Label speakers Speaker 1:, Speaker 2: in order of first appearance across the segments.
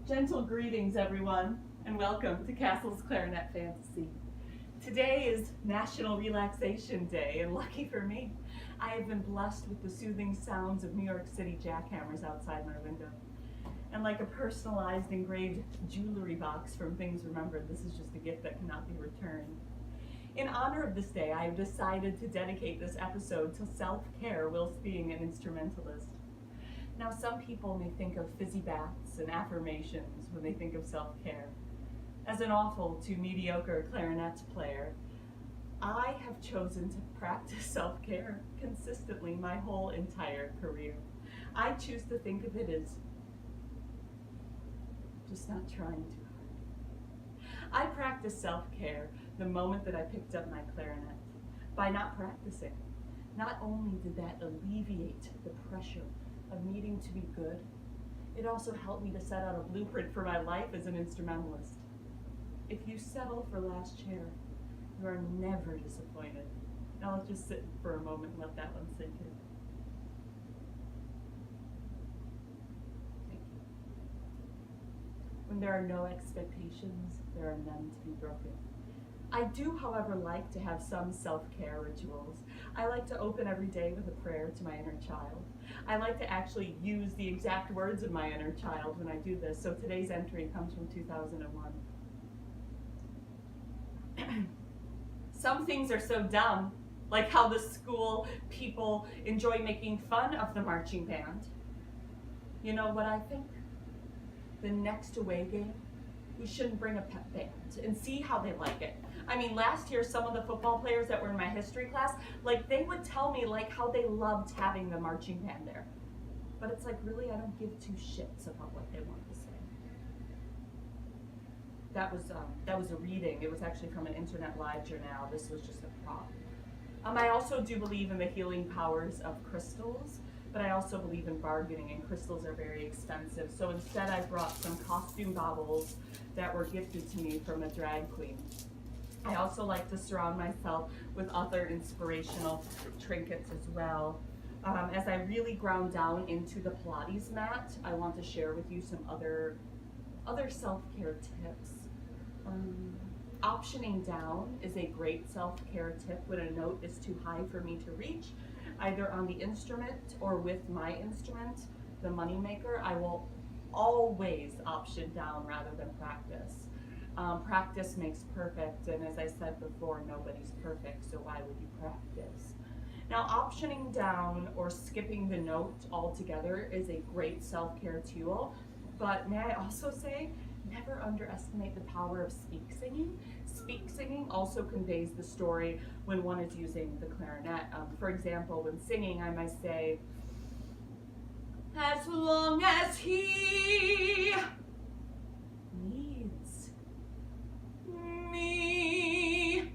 Speaker 1: Gentle greetings, everyone, and welcome to Castle's Clarinet Fantasy. Today is National Relaxation Day, and lucky for me, I have been blessed with the soothing sounds of New York City jackhammers outside my window. And like a personalized engraved jewelry box from Things Remembered, this is just a gift that cannot be returned. In honor of this day, I have decided to dedicate this episode to self-care whilst being an instrumentalist. Now, some people may think of fizzy baths and affirmations when they think of self-care. As an awful to mediocre clarinet player, I have chosen to practice self-care consistently my whole entire career. I choose to think of it as just not trying too hard. I practiced self-care the moment that I picked up my clarinet. By not practicing, not only did that alleviate the pressure of needing to be good, it also helped me to set out a blueprint for my life as an instrumentalist. If you settle for last chair, you are never disappointed. Now let's just sit for a moment and let that one sink in. Thank you. When there are no expectations, there are none to be broken. I do, however, like to have some self-care rituals. I like to open every day with a prayer to my inner child. I like to actually use the exact words of my inner child when I do this. So today's entry comes from 2001. Some things are so dumb, like how the school people enjoy making fun of the marching band. You know what I think? The next away game, we shouldn't bring a pep band and see how they like it. I mean, last year, some of the football players that were in my history class, like, they would tell me, like, how they loved having the marching band there. But it's like, really, I don't give two shits about what they want to say. That was a reading. It was actually from an internet live journal. This was just a prop. I also do believe in the healing powers of crystals, but I also believe in bargaining, and crystals are very expensive. So instead, I brought some costume baubles that were gifted to me from a drag queen. I also like to surround myself with other inspirational trinkets as well. As I really ground down into the Pilates mat, I want to share with you some other self-care tips. Optioning down is a great self-care tip when a note is too high for me to reach, either on the instrument or with my instrument, the moneymaker. I will always option down rather than practice. Practice makes perfect, and as I said before, nobody's perfect, so why would you practice? Now, optioning down or skipping the note altogether is a great self-care tool, but may I also say, never underestimate the power of speak singing. Speak singing also conveys the story when one is using the clarinet. For example, when singing, I might say, as long as he needs me.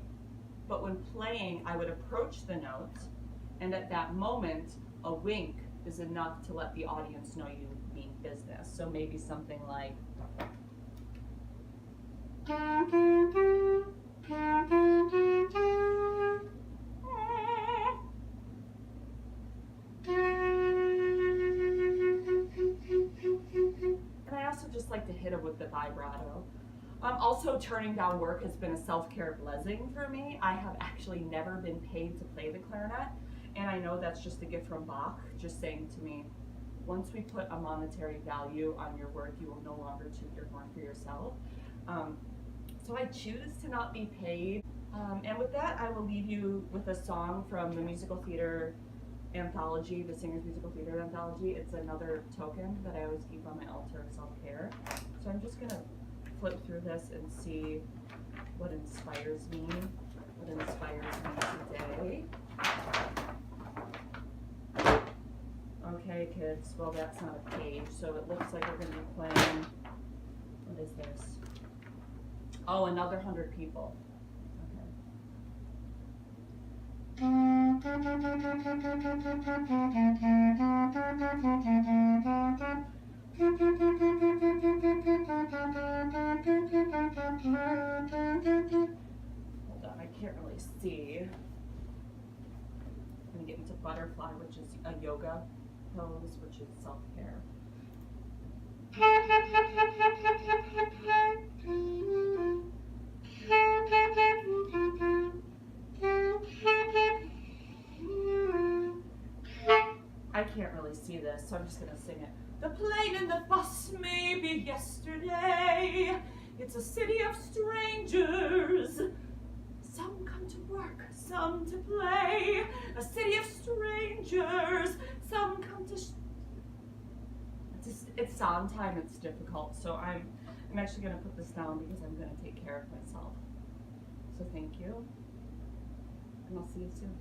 Speaker 1: But when playing, I would approach the note, and at that moment, a wink is enough to let the audience know you mean business. So maybe something like, and I also just like to hit it with the vibrato. Also, turning down work has been a self-care blessing for me. I have actually never been paid to play the clarinet, and I know that's just a gift from Bach, just saying to me, once we put a monetary value on your work, you will no longer toot your horn for yourself. So I choose to not be paid. And with that, I will leave you with a song from the musical theater anthology, the Singers Musical Theater Anthology. It's another token that I always keep on my altar of self-care. So I'm just gonna flip through this and see what inspires me today. Okay, kids, well, that's not a page, so it looks like we're gonna be playing, what is this? Oh, another 100 people. Hold on, I can't really see. I'm gonna get into butterfly, which is a yoga pose, which is self-care. I can't really see this, so I'm just gonna sing it. The plane and the bus may be yesterday. It's a city of strangers. Some come to work, some to play. A city of strangers. Some come to. It's Sondheim. It's difficult, so I'm actually gonna put this down because I'm gonna take care of myself. So thank you, and I'll see you soon.